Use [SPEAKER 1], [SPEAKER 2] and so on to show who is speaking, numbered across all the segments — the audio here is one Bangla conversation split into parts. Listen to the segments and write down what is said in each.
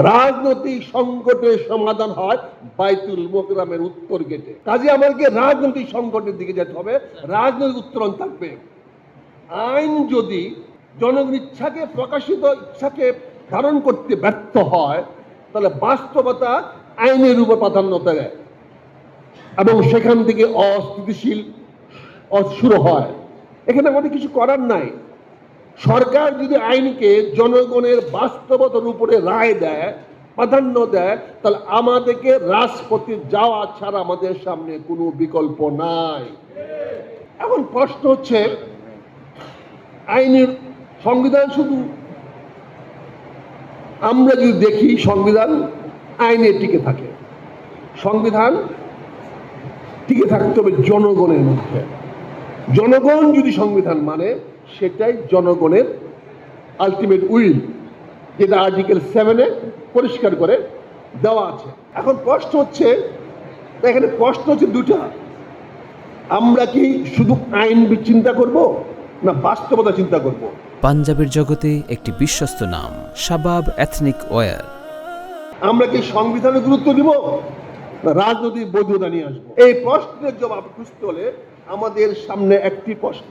[SPEAKER 1] রাজনৈতিক সংকটের সমাধান হয় বাইতুল মোকরামের উত্তর গেটে। কাজে আমাদেরকে রাজনৈতিক সংকটের দিকে যেতে হবে, রাজনৈতিক উত্তরণ থাকবে। আইন যদি জনগণ ইচ্ছাকে, প্রকাশিত ইচ্ছাকে ধারণ করতে ব্যর্থ হয়, তাহলে বাস্তবতা আইনের উপর প্রাধান্য দেয় এবং সেখান থেকে অস্থিতিশীল শুরু হয়। এখানে আমাদের কিছু করার নাই। সরকার যদি আইনকে জনগণের বাস্তবতার উপরে রায় দেয়, প্রাধান্য দেয়, তাহলে আমাদেরকে রাজপথে যাওয়া ছাড়া আমাদের সামনে কোনো বিকল্প নাই। এখন প্রশ্ন হচ্ছে, আইনের সংবিধান শুধু আমরা যদি দেখি, সংবিধান আইনে টিকে থাকে। সংবিধান টিকে থাকতে হবে জনগণের মধ্যে। জনগণ যদি সংবিধান মানে, সেটাই জনগণের আলটিমেট উইল, যেটা আর্টিকেল 7-এ পরিষ্কার করে দেওয়া আছে। এখন প্রশ্ন হচ্ছে, এখানে প্রশ্ন হচ্ছে দুটা, আমরা কি শুধু আইন চিন্তা করব না বাস্তবতা চিন্তা করব?
[SPEAKER 2] পাঞ্জাবের জগতে একটি বিশ্বস্ত নাম, শাবাব এথনিক ওয়্যার।
[SPEAKER 1] আমরা কি সংবিধানে গুরুত্ব দিব না রাজনৈতিক বৈধতা নিয়ে আসবো? এই প্রশ্নের জবাব খুঁজতে হলে আমাদের সামনে একটি প্রশ্ন,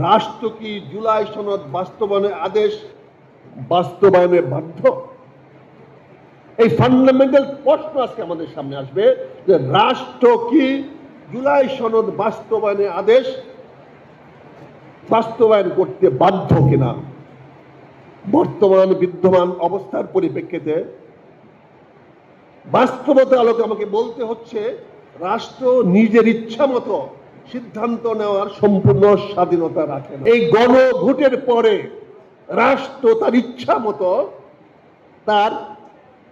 [SPEAKER 1] রাষ্ট্র কি জুলাই সনদ বাস্তবায়নের আদেশ বাস্তবায়নে বাধ্য? এই ফান্ডামেন্টাল প্রশ্ন আজকে আমাদের সামনে আসবে যে রাষ্ট্র কি জুলাই সনদ বাস্তবায়নের আদেশ বাস্তবায়ন করতে বাধ্য কিনা। বর্তমান বিদ্যমান অবস্থার পরিপ্রেক্ষিতে বাস্তবতার আলোকে আমাকে বলতে হচ্ছে, রাষ্ট্র নিজের ইচ্ছা মতো সিদ্ধান্ত নেওয়ার সম্পূর্ণ স্বাধীনতা রাখে না। এই গণভোটের পরে রাষ্ট্র তার ইচ্ছা মতো তার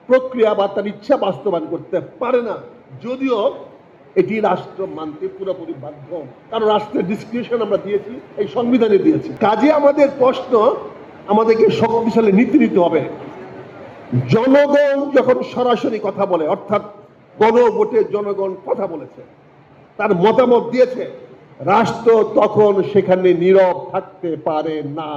[SPEAKER 1] প্রক্রিয়া বা তার ইচ্ছা বাস্তবায়ন করতে পারে না, যদিও এটি রাষ্ট্র মানতে পুরোপুরি বাধ্য, কারণ রাষ্ট্রের ডিসক্রিপশন আমরা দিয়েছি, এই সংবিধানে দিয়েছি। কাজে আমাদের প্রশ্ন, আমাদেরকে শক্তিশালী নীতি নিতে হবে। জনগণ যখন সরাসরি কথা বলে, অর্থাৎ গণভোটে জনগণ কথা বলেছে, তার মতামত দিয়েছে, রাষ্ট্র তখন সেখানে নীরব থাকতে পারে না।